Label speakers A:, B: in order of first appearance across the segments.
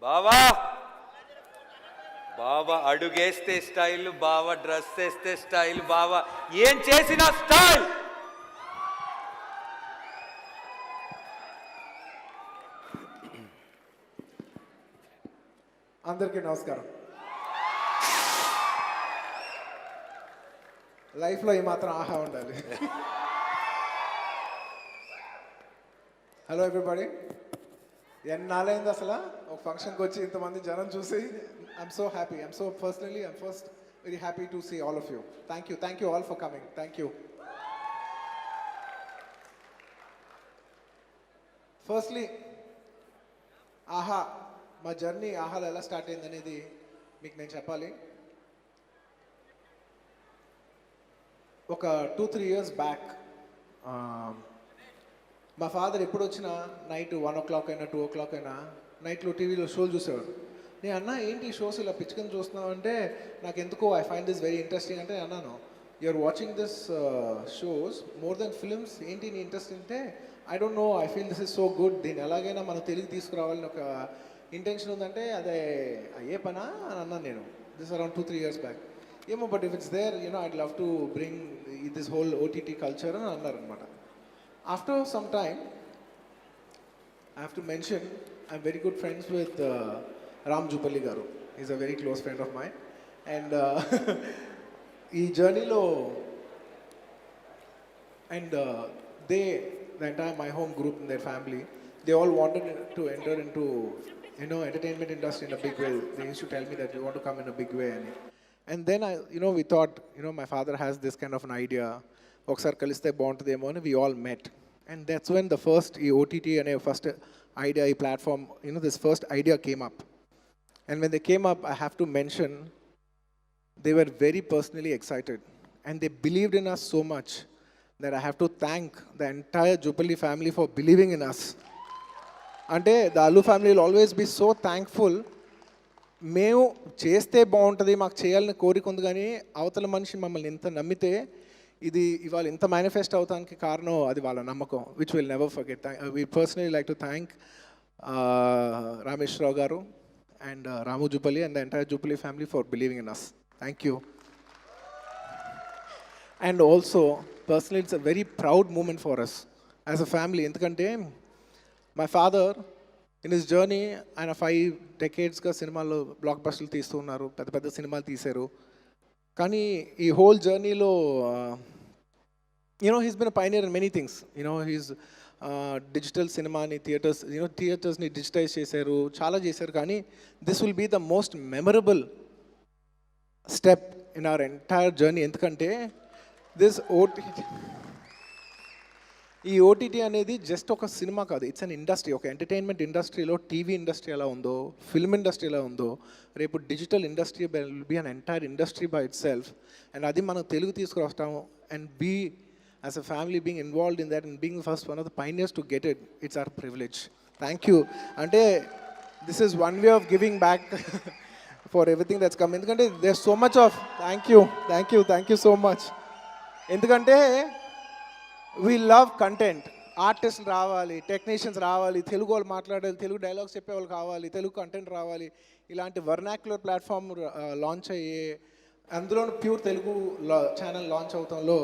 A: బావా బావా అడుగేస్తే స్టైల్, బావా డ్రెస్ వేస్తే స్టైల్, బావా ఏం చేసినా స్టైల్.
B: అందరికీ నమస్కారం. లైఫ్లో ఏమాత్రం ఆహా ఉండాలి. Hello everybody. ఎన్నాళ్ళైంది అసలు ఒక ఫంక్షన్కి వచ్చి ఇంతమంది జనం చూసి. I'm so happy. I'm so personally I'm first very happy to see all of you. Thank you all for coming. Thank you. Firstly Aha, మా జర్నీ ఆహాలో ఎలా స్టార్ట్ అయింది అనేది మీకు నేను చెప్పాలి. ఒక 2-3 years బ్యాక్ మా ఫాదర్ ఎప్పుడు వచ్చినా నైట్ 1 o'clock అయినా 2 o'clock అయినా నైట్లో టీవీలో షోలు చూసేవాడు. నేను అన్నా ఏంటి షోస్ ఇలా పిచ్చుకొని చూస్తున్నావు అంటే, నాకు ఎందుకో I find this very interesting అంటే అన్నాను. You're watching this shows more than films, ఏంటి నీ ఇంట్రెస్ట్ అంటే I don't know, I feel this is so good, దీన్ని ఎలాగైనా మనం తెలుగు తీసుకురావాలని ఒక ఇంటెన్షన్ ఉందంటే అదే అయ్యే పనా అని అన్నాను నేను. This around 2-3 years back. ఏమో but if it's there I'd love to bring this whole OTT culture అని అన్నారు అనమాట. After some time I have to mention I'm very good friends with Ram Jupalli garu. Is a very close friend of mine. And ఈ జర్నీలో and the entire my home group and their family, they all wanted to enter into entertainment industry in a big way. They used to tell me that we want to come in a big way. And then we thought, my father has this kind of an idea, okkar kaliste baaguntademo ani we all met. And that's when the first OTT and first idea platform, this first idea came up. And when they came up, I have to mention, they were very personally excited and they believed in us so much that I have to thank the entire Jubilee family for believing in us. Ante the Allu family will always be so thankful. మేము చేస్తే బాగుంటుంది, మాకు చేయాలని కోరిక ఉంది, కానీ అవతల మనిషి మమ్మల్ని ఎంత నమ్మితే ఇది ఇవాళ ఇంత మేనిఫెస్ట్ అవడానికి కారణం అది వాళ్ళ నమ్మకం, which will never forget. We personally like to thank Rameshwara Rao garu and Ramu Jupalli and the entire Jupalli family for believing in us. Thank you. And also, personally, it's a very proud moment for us as a family. ఎందుకంటే my father, in his journey, ఆయన 5 decadesగా సినిమాల్లో black బస్టర్లు తీస్తూ ఉన్నారు, పెద్ద పెద్ద సినిమాలు తీశారు. కానీ ఈ హోల్ జర్నీలో he's been a pioneer in many things. He's digital సినిమాని థియేటర్స్ని డిజిటైజ్ చేశారు, చాలా చేశారు. కానీ this will be the most memorable step in our entire journey. ఎందుకంటే ఈ ఓటీటీ అనేది జస్ట్ ఒక సినిమా కాదు, ఇట్స్ అన్ ఇండస్ట్రీ. ఒక ఎంటర్టైన్మెంట్ ఇండస్ట్రీలో టీవీ ఇండస్ట్రీ ఎలా ఉందో, ఫిల్మ్ ఇండస్ట్రీ ఎలా ఉందో, రేపు digital industry will be an entire industry by itself. And అది మనం తెలుగు తీసుకురావస్తాము and be as a family being involved in that and being first one of the pioneers to get it. It's our privilege. Thank you. అంటే this is one way of giving back for everything that's come. ఎందుకంటే there so much of thank you so much. ఎందుకంటే we love content. ఆర్టిస్టులు రావాలి, technicians రావాలి, తెలుగు వాళ్ళు మాట్లాడాలి, Telugu dialogues చెప్పేవాళ్ళు కావాలి, తెలుగు కంటెంట్ రావాలి. ఇలాంటి వర్నాక్యులర్ ప్లాట్ఫామ్ లాంచ్ అయ్యే, అందులో ప్యూర్ తెలుగు ఛానల్ లాంచ్ అవడంలో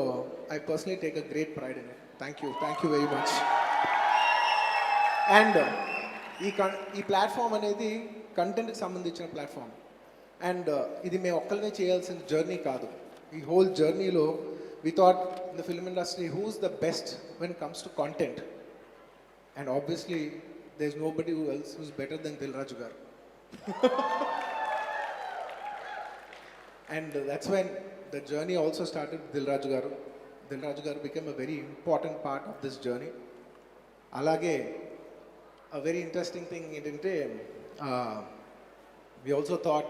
B: I personally take a great pride in it. Thank you very much. And ఈ ప్లాట్ఫామ్ అనేది కంటెంట్కి సంబంధించిన ప్లాట్ఫామ్. అండ్ ఇది మేము ఒక్కరినే చేయాల్సిన జర్నీ కాదు. ఈ హోల్ జర్నీలో we thought in the film industry, who's the best when it comes to content? And obviously, there's nobody else who's better than Dil Raju garu. And that's when the journey also started with Dil Raju garu. Dil Raju garu became a very important part of this journey. Alage, a very interesting thing ఏంటంటే, we also thought,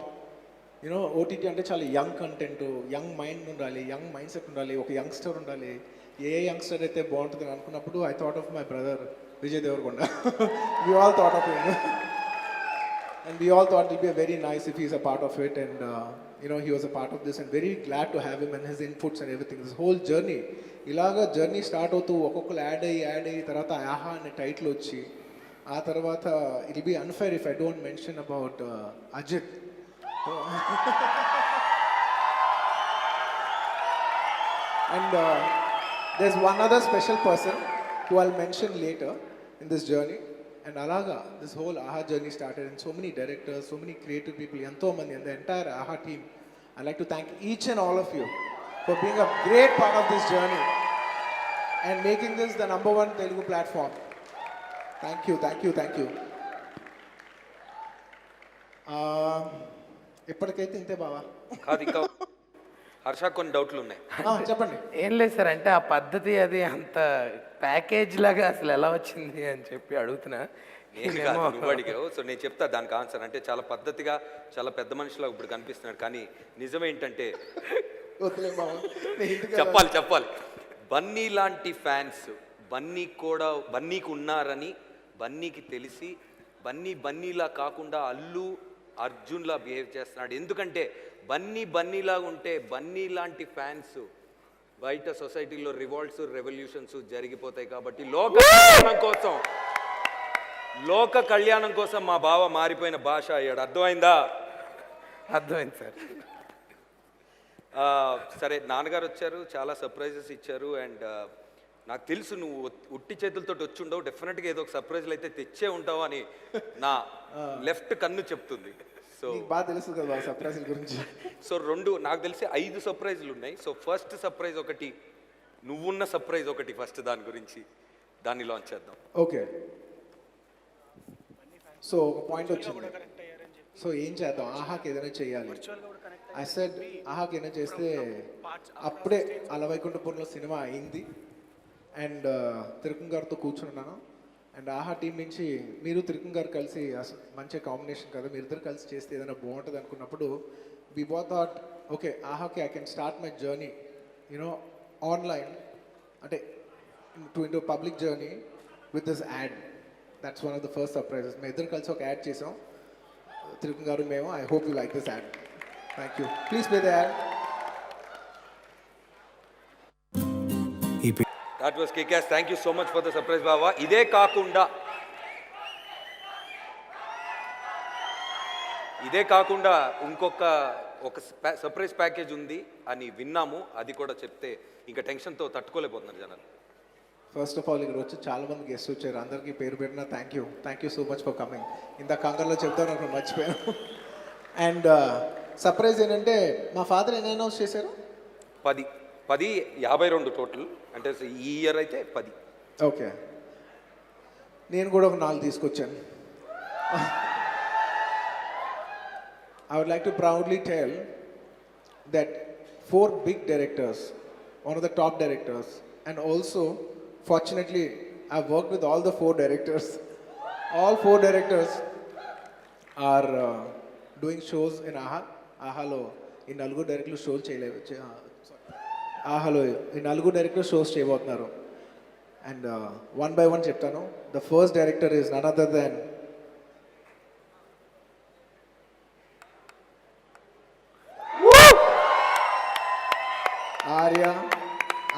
B: OTT అంటే చాలా young content, young mind ఉండాలి, young mind set ఉండాలి, ఒక youngster ఉండాలి. ఏ youngster అయితే బాగుంటుంది అని అనుకున్నప్పుడు I thought of my brother Vijay Deverakonda. We all thought of him and we all thought it be very nice if he's a part of it. And he was a part of this and very glad to have him and his inputs and everything. This whole journey, ఇలాగా journey start అవుతూ ఒక్కొక్కరు add అయ్యి తర్వాత ఆహా అనే title వచ్చి ఆ తర్వాత it be unfair if I don't mention about Ajith. And there's one other special person who I'll mention later in this journey. And Alaga, this whole AHA journey started, and so many directors, so many creative people, Yanto Mandi, and the entire AHA team. I'd like to thank each and all of you for being a great part of this journey and making this the #1 Telugu platform. Thank you, thank you, thank you. ఇప్పటికైతే ఇంతే బావా.
A: కాదు ఇంకా హర్ష కొన్ని డౌట్లు ఉన్నాయి.
B: చెప్పండి.
C: ఏం లేదు సార్, అంటే ఆ పద్ధతి అది అంత ప్యాకేజ్ లాగా అసలు ఎలా వచ్చింది అని చెప్పి అడుగుతున్నా.
A: నేను కాదు, నువ్వు అడిగావు. సో నేను చెప్తా దానికి ఆన్సర్. అంటే చాలా పద్ధతిగా చాలా పెద్ద మనిషిలా ఇప్పుడు కనిపిస్తున్నాడు, కానీ నిజమేంటంటే చెప్పాలి బన్నీ లాంటి ఫ్యాన్స్ బన్నీకి ఉన్నారని బన్నీకి తెలిసి బన్నీలా కాకుండా అల్లు అర్జున్లా బిహేవ్ చేస్తున్నాడు. ఎందుకంటే బన్నీలా ఉంటే బన్నీ లాంటి ఫ్యాన్స్ బయట సొసైటీలో రివాల్ట్స్ రెవల్యూషన్స్ జరిగిపోతాయి. కాబట్టి లోక కళ్యాణం కోసం మా బావ మారిపోయిన భాష అయ్యాడు. అర్థమైందా?
C: అర్థమైంది సార్.
A: సరే, నాన్నగారు వచ్చారు, చాలా సర్ప్రైజెస్ ఇచ్చారు. అండ్ నాకు తెలుసు నువ్వు ఉట్టి చేతులతో వచ్చి ఉండవు, డెఫినెట్గా ఏదో ఒక సర్ప్రైజ్లు అయితే తెచ్చే ఉంటావు అని నా లెఫ్ట్ కన్ను చెప్తుంది. సో
B: బాగా తెలుసు కదా సర్ప్రైజ్ల గురించి.
A: సో నాకు తెలిసి 5 సర్ప్రైజ్లు ఉన్నాయి. సో ఫస్ట్ సర్ప్రైజ్ ఒకటి, నువ్వున్న సర్ప్రైజ్ ఒకటి, ఫస్ట్ దాని గురించి దాన్ని లాంచ్ చేద్దాం.
B: ఓకే, సో ఒక పాయింట్ వచ్చింది. సో ఏం చేద్దాం, ఆహాకి ఏదైనా చేయాలి. ఐ సెడ్ ఆహాకి ఏదైనా చేస్తే అప్పుడే అలవైకుంఠపురంలో సినిమా అయింది అండ్ తిరుపతి గారితో కూర్చున్నాను. అండ్ ఆహా టీం నుంచి మీరు తిరుపతి గారు కలిసి మంచి కాంబినేషన్ కదా, మీరిద్దరు కలిసి చేస్తే ఏదైనా బాగుంటుంది అనుకున్నప్పుడు వి బోత్ థాట్ ఓకే ఆహాకి I can start my journey online, అంటే into public journey with this ad. That's one of the first surprises. మేము ఇద్దరు కలిసి ఒక యాడ్ చేసాం, తిరుపతి గారు మేము. I hope you like this ad. Thank you. Please play the ad.
A: That was kick ass. Thank you so much for the surprise బావా. ఇదే కాకుండా ఇంకొక సర్ప్రైజ్ ప్యాకేజ్ ఉంది అని విన్నాము, అది కూడా చెప్తే ఇంకా టెన్షన్తో తట్టుకోలేకపోతున్నారు జనాలు.
B: ఫస్ట్ ఆఫ్ ఆల్ ఇక్కడ వచ్చి చాలా మంది గెస్ట్ వచ్చారు, అందరికీ పేరు పెట్టిన thank you so much for coming. ఇంత కంగారులో చెప్తాను అక్కడ మర్చిపోయాను. అండ్ సర్ప్రైజ్ ఏంటంటే మా ఫాదర్ ఎన్ని అనౌన్స్ చేశారు?
A: 10 52 టోటల్, అంటే ఈ ఇయర్ అయితే 10.
B: ఓకే, నేను కూడా ఒక 4 తీసుకొచ్చాను. I would like to proudly tell that 4 big directors, one of the top directors, and also fortunately I've worked with all the 4 directors. All 4 directors are doing shows in ఆహాలో ఈ 4 డైరెక్టర్లు షోలు చేయలేవు. ఆహాలో ఈ 4 డైరెక్టర్ షోస్ చేయబోతున్నారు. And 1 by 1 చెప్తాను. The first director is none other than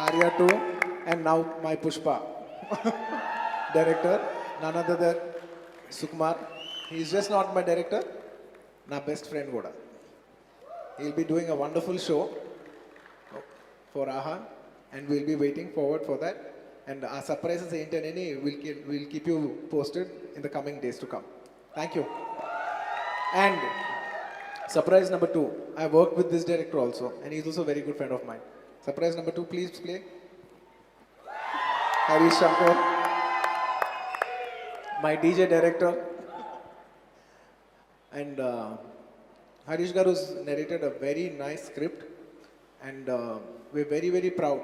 B: Arya 2, and now my Pushpa director, none other than Sukumar. He is just not my director, na best friend kuda. He'll be doing a wonderful show for AHA, and we'll be waiting forward for that. And our surprises ఏంటనేది we'll keep you posted in the coming days to come. Thank you. And surprise number 2, I worked with this director also, and he's also a very good friend of mine. Surprise number 2, please play. Harish Shankar, my DJ director. And Harish Garu's narrated a very nice script, and we're very, very proud.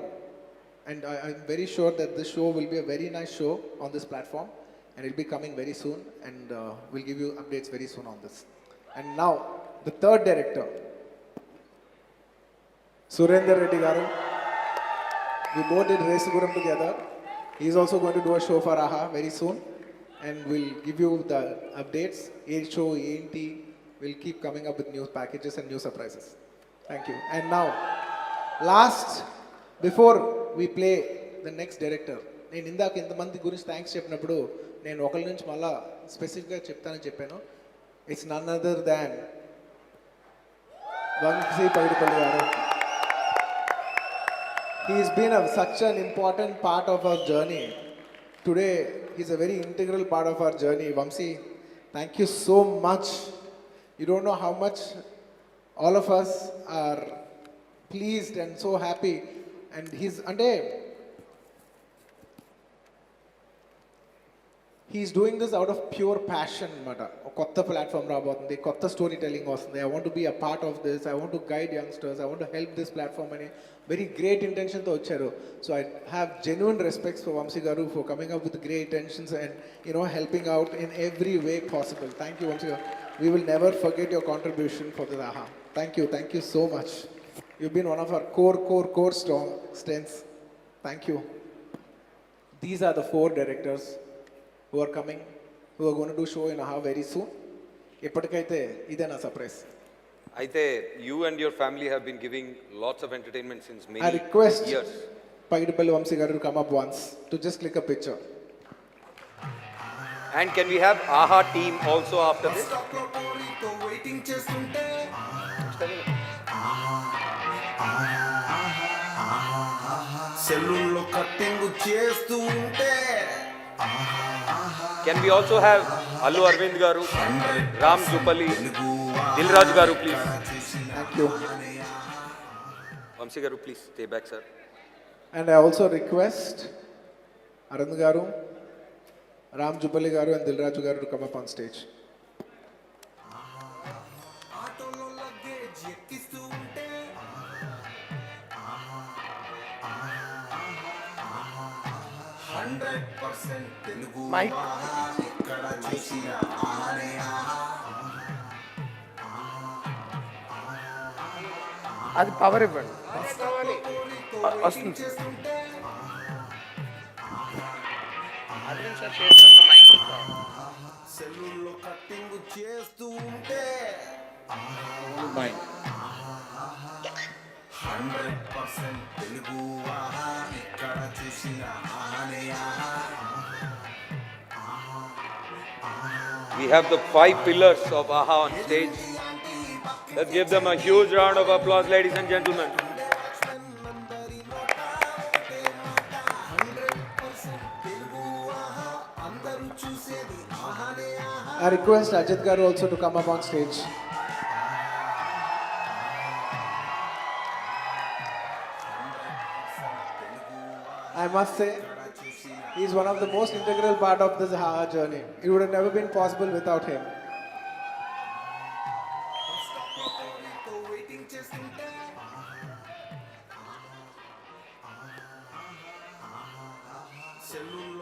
B: And I'm very sure that this show will be a very nice show on this platform, and it'll be coming very soon, and we'll give you updates very soon on this. And now, the third director, Surender Reddy Garu. We both did Resuguram together. He's also going to do a show for AHA very soon, and we'll give you the updates. A show, ENT, we'll keep coming up with new packages and new surprises. Thank you. And now, last, before we play the next director, నేను ఇందాక ఇంతమంది గురించి thanks చెప్పినప్పుడు నేను ఒకరి నుంచి మళ్ళా స్పెసిఫిక్గా చెప్తానని చెప్పాను. It's none other than Vamshi Paidipally garu. He's been such an important part of our journey. Today, he's a very integral part of our journey. Vamsi, thank you so much. You don't know how much all of us are pleased and so happy. And he's doing this out of pure passion అన్నమాట. కొత్త platform రాబోతుంది, కొత్త story telling వస్తుంది. I want to be a part of this, I want to guide youngsters, I want to help this platform అని very great ఇంటెన్షన్తో వచ్చారు. So I have genuine respects for Vamshi garu for coming up with great intentions and helping out in every way possible. Thank you Vamshi garu. We will never forget your contribution for this Aha. Thank you so much. You've been one of our core strengths. Thank you. These are the 4 directors who are coming, who are going to do show in AHA very soon. ఇప్పటికైతే ఇదే నా surprise.
A: అయితే you and your family have been giving lots of entertainment since many
B: I request
A: years.
B: Paidipalli Vamsi garu to come up once to just click a picture.
A: And can we have AHA team also after this?
D: సెల్లుల్లో cutting చేస్తూ ఉంటే
A: Can we also have Allu Arvind garu, Ram Jupalli, Dilraj garu, please?
B: Thank you.
A: Vamsi garu, please stay back, sir.
B: And I also request Arvind garu, Ram Jupalli garu and Dilraju garu to come up on stage.
D: ఆటోలో luggage ఎక్కిస్తూ ఉంటే Telugu
C: mic
D: ఇక్కడ చూసిన ఆనే
C: అది power ఇవ్వండి. వస్తుంది.
D: సెల్లుల్లో cutting చేస్తూ ఉంటే 100% తెలుగు ఆహా ఇక్కడ చూసిన ఆనే
A: We have the 5 pillars of AHA on stage. Let's give them a huge round of applause, ladies and gentlemen.
B: I request Ajit garu also to come up on stage. I must say, he is one of the most integral part of this AHA journey. It would have never been possible without him.
D: సెల్లుల్లో